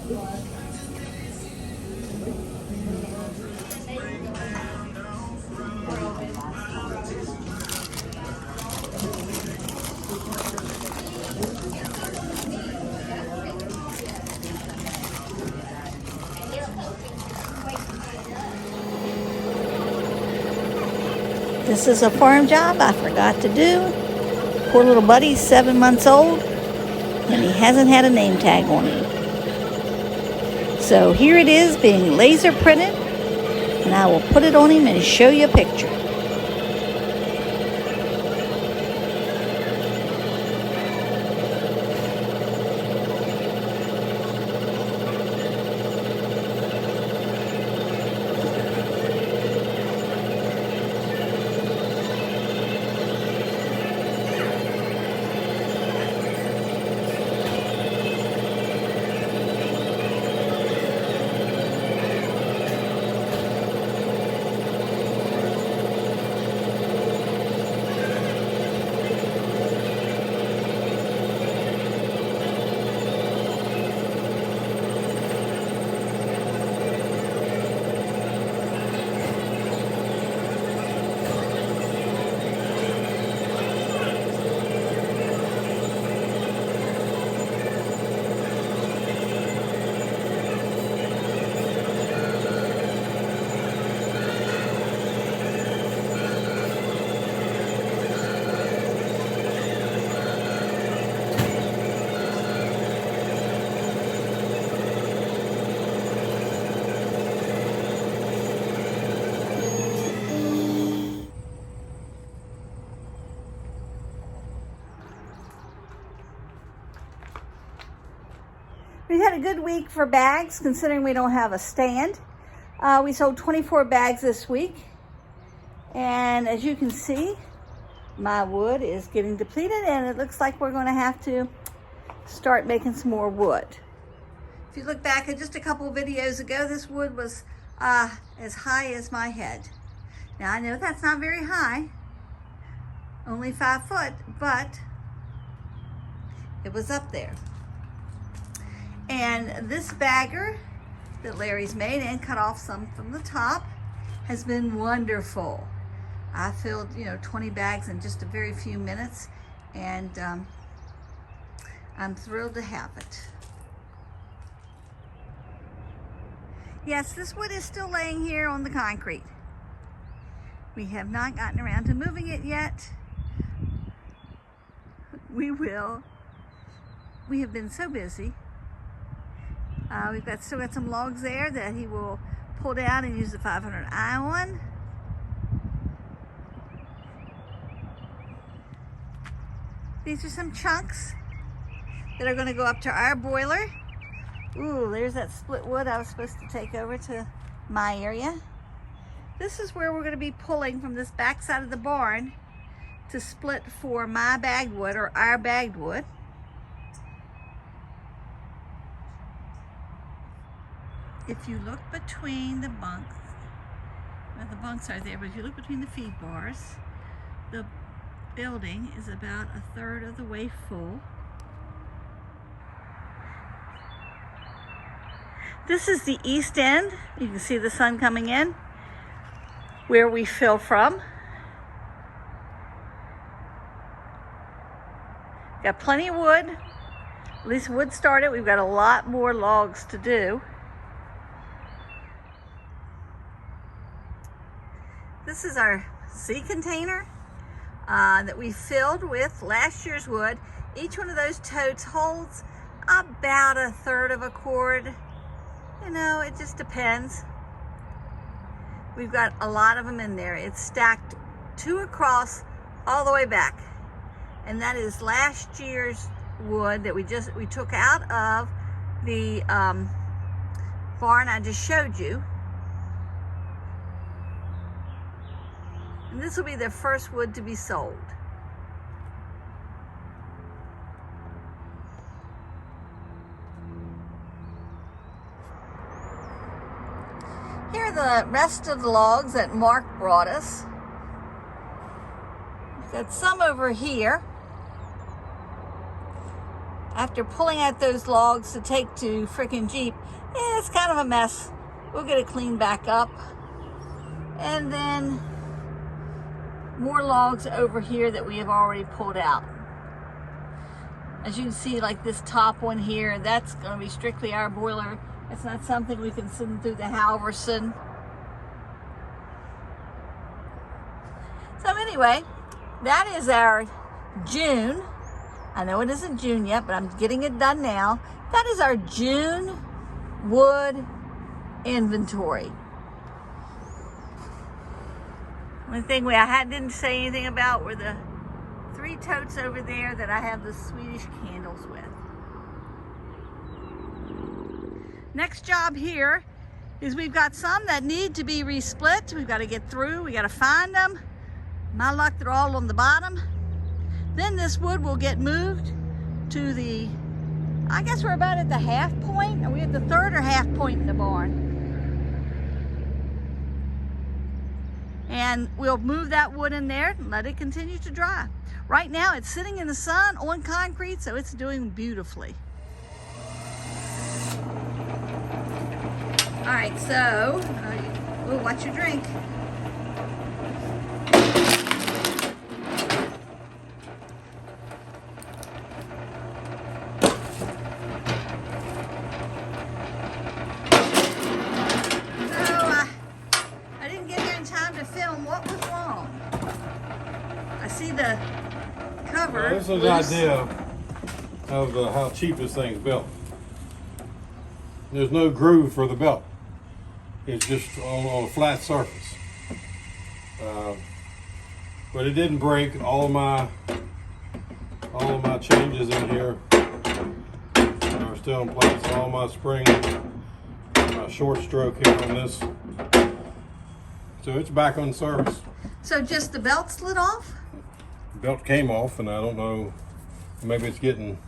This is a farm job I forgot to do. Poor little buddy's 7 months old, and he hasn't had a name tag on him. So here it is being laser printed, and I will put it on him and show you a picture. We had a good week for bags, considering we don't have a stand. We sold 24 bags this week. And as you can see, my wood is getting depleted, and it looks like we're going to have to start making some more wood. If you look back at just a couple of videos ago, this wood was as high as my head. Now I know that's not very high, only 5 foot, but it was up there. And this bagger that Larry's made and cut off some from the top has been wonderful. I filled, 20 bags in just a very few minutes, and I'm thrilled to have it. Yes, this wood is still laying here on the concrete. We have not gotten around to moving it yet. We will. We have been so busy. We've still got some logs there that he will pull down and use the 500i on. These are some chunks that are going to go up to our boiler. Ooh, there's that split wood I was supposed to take over to my area. This is where we're going to be pulling from this back side of the barn to split for my bagged wood, or our bagged wood. If you look between the bunks, well, the bunks are there, but if you look between the feed bars, the building is about 1/3 of the way full. This is the east end. You can see the sun coming in, where we fill from. Got plenty of wood. At least wood started. We've got a lot more logs to do. This is our sea container that we filled with last year's wood. Each one of those totes holds about 1/3 of a cord. It just depends. We've got a lot of them in there. It's stacked 2 across all the way back. And that is last year's wood that we took out of the barn I just showed you. And this will be the first wood to be sold. Here are the rest of the logs that Mark brought us. We've got some over here. after pulling out those logs to take to frickin' Jeep, it's kind of a mess. We'll get it cleaned back up. And then more logs over here that we have already pulled out. As you can see, like this top one here, that's going to be strictly our boiler. It's not something we can send through the Halverson. So anyway, that is our June. I know it isn't June yet, but I'm getting it done now. That is our June wood inventory. One thing I didn't say anything about were the 3 totes over there that I have the Swedish candles with. Next job here is we've got some that need to be resplit. We've got to get through, we got to find them. My luck, they're all on the bottom. Then this wood will get moved to the, I guess we're about at the half point. Are we at the third or half point in the barn? And we'll move that wood in there and let it continue to dry. Right now it's sitting in the sun on concrete, so it's doing beautifully. All right, so, we'll watch your drink. The cover. Well, this is an idea of how cheap this thing's built. There's no groove for the belt. It's just on a flat surface. But it didn't break. All of my changes in here are still in place. All my springs, my short stroke here on this. So it's back on service. So just the belt slid off? Belt came off, and I don't know, maybe it's getting,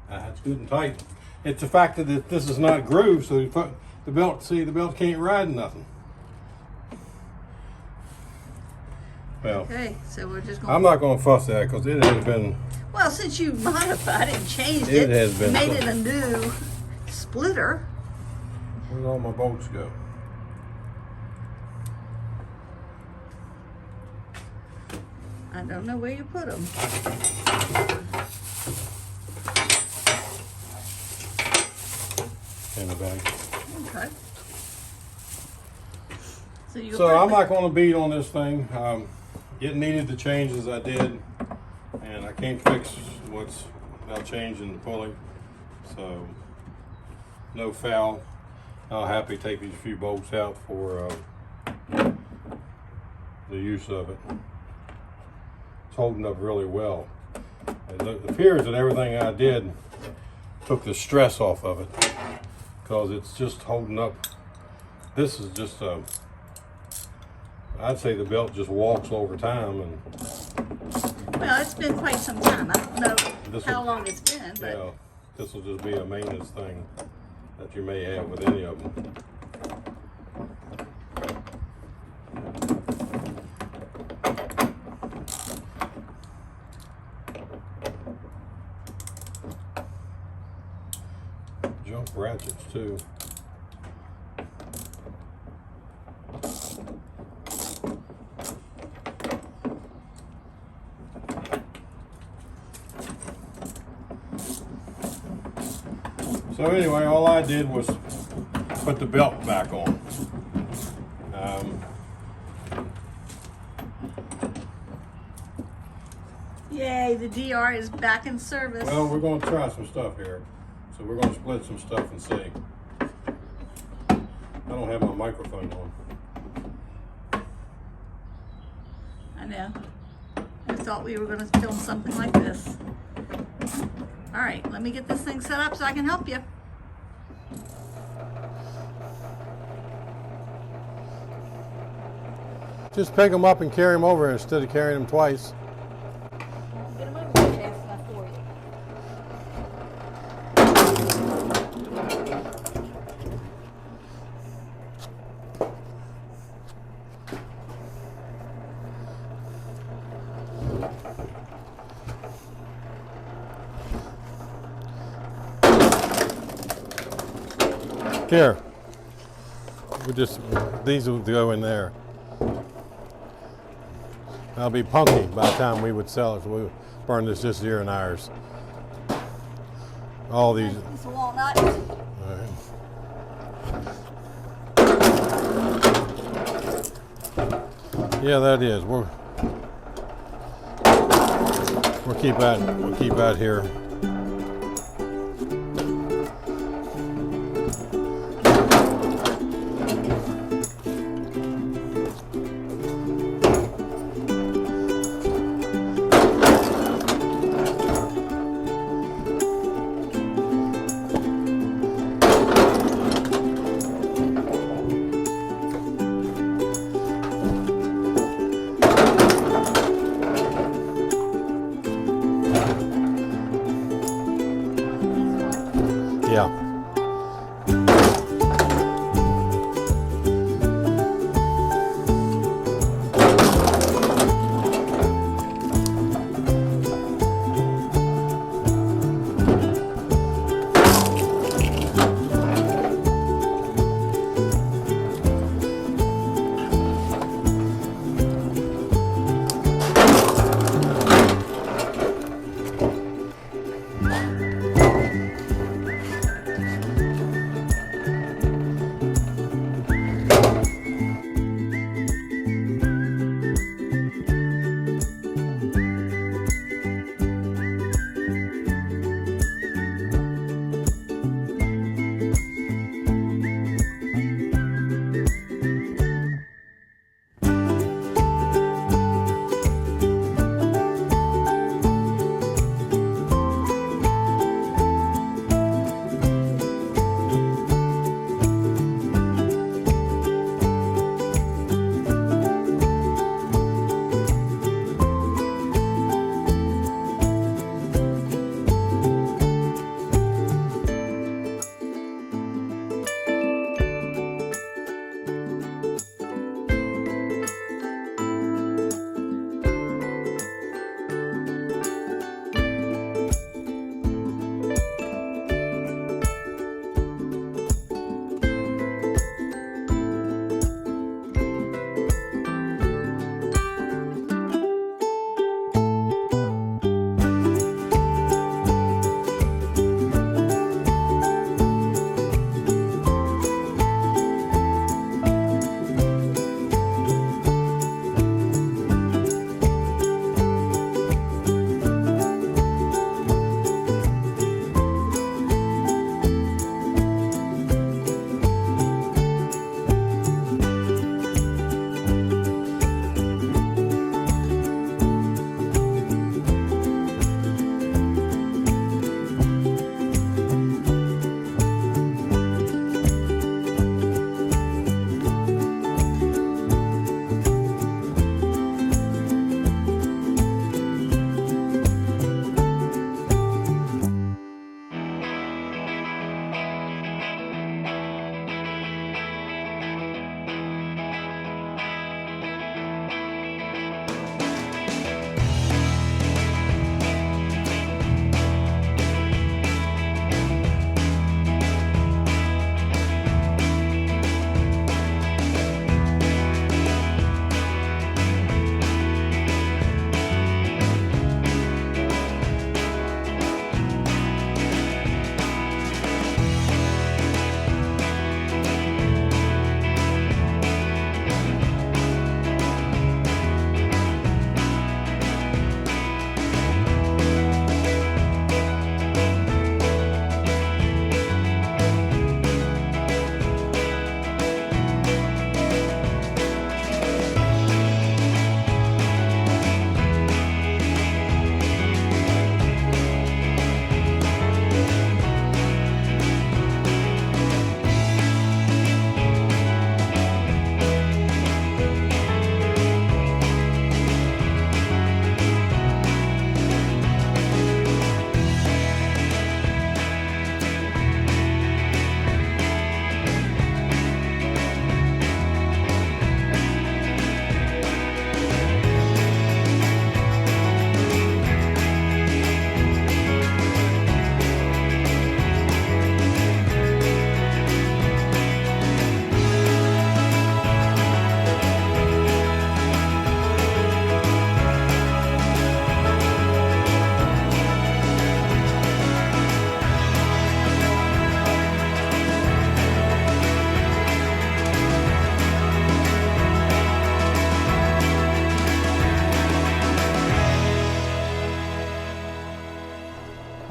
it's good and tight. It's the fact that this is not grooved, so the belt can't ride nothing. Well, okay, so we're just going. I'm not going to fuss at it because it has been. Well, since you modified it and changed it, has been made it a new splitter. Where'd all my bolts go? I don't know where you put them. In the bag. Okay. So I'm not going to beat on this thing. It needed the changes I did, and I can't fix what's without changing the pulley. So no foul. I'll happily take these few bolts out for the use of it. It's holding up really well. It appears that everything I did took the stress off of it because it's just holding up. This is just I'd say the belt just walks over time. And well, it's been quite some time. I don't know how long it's been, but yeah, this will just be a maintenance thing that you may have with any of them. Jump ratchets too. So anyway, all I did was put the belt back on. yay, the DR is back in service. Well, we're going to try some stuff here. So we're going to split some stuff and see. I don't have my microphone on. I know. I thought we were going to film something like this. All right, let me get this thing set up so I can help you. Just pick them up and carry them over instead of carrying them twice. Get them over fast enough for you. Here. These will go in there. That'll be punky by the time we would sell it. So we would burn this year in ours. All these. Piece of walnut. All right. Yeah, that is. We'll keep that here. Yeah.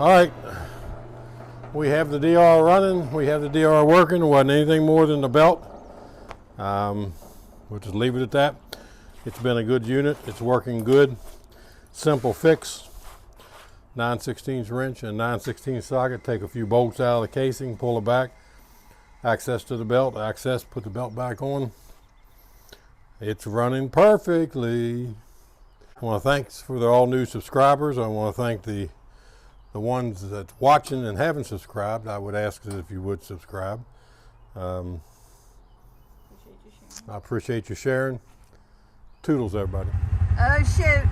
All right, we have the DR running, we have the DR working. It wasn't anything more than the belt. We'll just leave it at that. It's been a good unit, it's working good. Simple fix, 9/16 wrench and 9/16 socket. Take a few bolts out of the casing, pull it back, access to the belt, put the belt back on. It's running perfectly. I want to thank for the all new subscribers. I want to thank the ones that's watching and haven't subscribed. I would ask that if you would subscribe. I appreciate you sharing. Toodles, everybody. Oh, shoot.